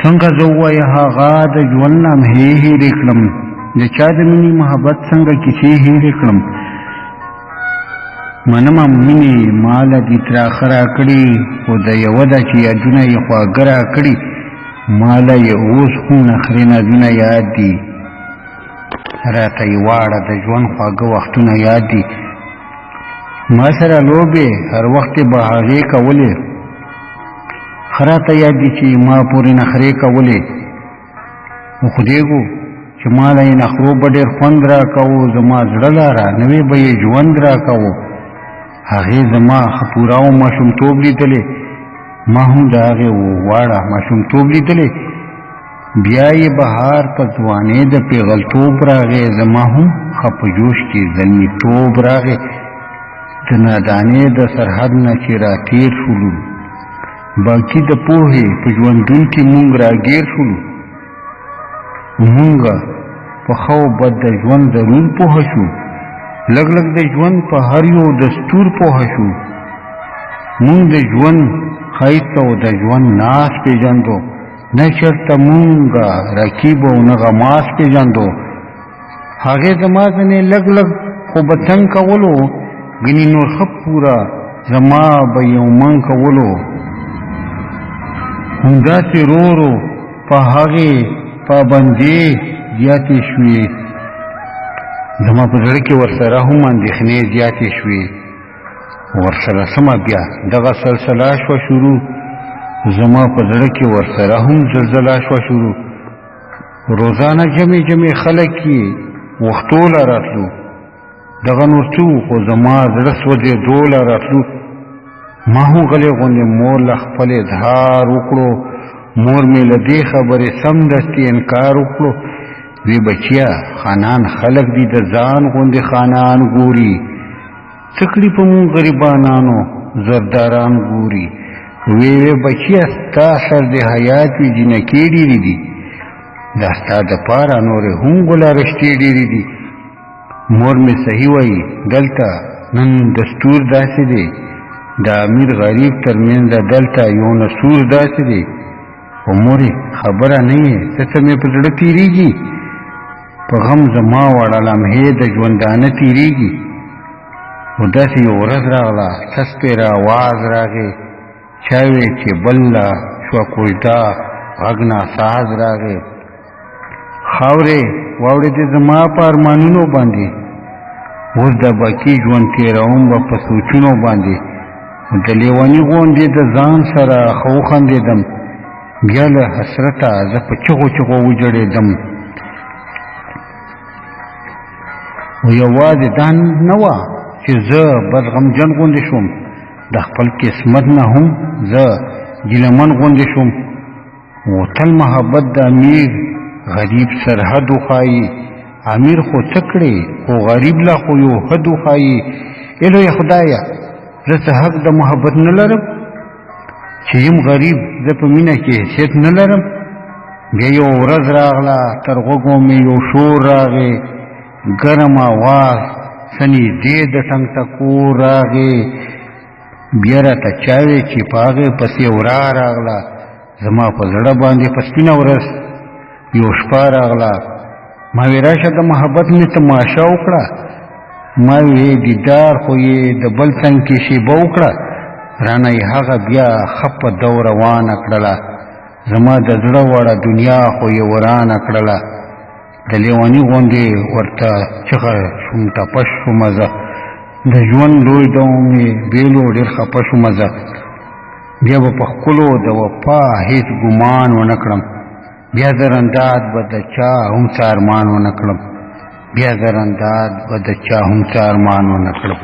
څنګه زه ووایه هغه د ژوند لمحې هېرې کړم، د چا د مینې محبت څنګه کیسې هېرې کړم. منمه مینې ماله دې تراخه راکړي، خو د یوه ده چې یادونه یې خواږه راکړي. ماله یې اوس خو نخرې نازونه یاد دي، راته یې واړه د ژوند خواږه وختونه یاد دي. ما سره لوبې هر وخت یې به هغې کولې، ښه راته یاد دي چې ما پورې نخرې کولې. خو خدایږو چې ماله یې نخرو به ډېر خوند راکوو، زما زړه لاره نوې به یې ژوند راکوو. هغې زما ښه پوره و ماشومتوب لیدلې، ما هم د هغې واړه ماشومتوب لیدلې. بیا یې بهار په ځوانۍ د پیغلتوب راغی، زما هم ښه په جوش کې زلمیتوب راغی. د نادانۍ د سرحد نه چې راتېر شولو، باقي د پوهې په ژوندون کې مونږ راګیر شولو. مونږ په ښه او بد د ژوند ضرور پوه شو، لږ لږ د ژوند په هر یو دستور پوه شو. مونږ د ژوند ښایست او د ژوند ناز پېژندو، نه چېرته مونږ رقیب او نه غماز پېژندو. هغې زما ځنې لږ لږ خو به تنګ کولو، ګنې نور ښه پوره زما به یو من کولو. همداسې ورو ورو په هغې پابندۍ زیاتې شوې، زما په زړه کې ورسره هم اندېښنې زیاتې شوې. ورسره سمه بیا دغه سلسله شوه شروع، زما په زړه کې ورسره هم زلزله شوه شروع. روزانه جمع جمع خلک یې وختو له راتلو، دغه نور څه و خو زما زړه سوځېدو له راتلو. ما هم غلې غوندې مور له خپل اظهار وکړو، مور مې له دې خبرې سمدستي انکار وکړو. وی بچیا خانان خلک دي د ځان غوندې خانان ګوري، څه کړي په مونږ غریبانانو زرداران ګوري. وی بچیا ستا سر د حیات وي جنکې ډېرې دي، دا ستا دپاره نورې هم ګلارشتې ډېرې دي. مور مې صحیح وایي، دلته نن دستور داسې دی، د امیر غریب ترمنځ دلته یو نسور داسې دی. خو مورې خبره نه یې، څه مې په زړه تېرېږي، په غم زما وړه لمحې د ژوندانه تېرېږي. خو داسې یو ورځ راغله، سس پرې آواز راغی، چا وی چې بله شوه کوژده غږ ناساز راغی. خاورې واورېدې زما په ارمانونو باندې، اوس د باقي ژوند تېروم به په سوچونو باندې. د لیوني غوندې د ځان سره ښه وخندېدم، بیا له حسرته زه په چغو چغو وجړېدم. خو یوازې دا نه وه چې زه بد غمجن غوندې شوم، د خپل قسمت نه هم زه ګیلمن غوندې شوم. و تل محبت د امیر غریب سرحد وښایي، امیر خو څه کړې خو غریب لا خو یو حد وښایي. الهی خدایه زه څه حق د محبت نه لرم، چې یم غریب زه په مینه کې حیثیت نه لرم. بیا یو ورځ راغله، تر غوږو مې یو شور راغی، ګرم آواز څه نږدې د ټنګ ټکور راغی. بیا راته چا وی چې په هغې پسې ورا راغله، زما په زړه باندې په سپینه ورځ یو شپه راغله. ما وی راشه د محبت مې تماشا وکړه، ما وی دیدار خو یې د بل څنګ کې شیبه وکړه. رانه یې هغه بیا ښه په دو روانه کړله، زما د زړه وړه دنیا خو یې ورانه کړله. د لیوني غوندې ورته چغه شوم، ټپه شومه زه، د ژوند لوی دوم یې بیلو ډېر خفه شومه زه. بیا به په ښکلو د وفا هېڅ ګمان ونه کړم، بیا زرنداد به د چا هم څه ارمان ونه کړم، بیا زرنداد به د چا هم څه ارمان ونه کړم.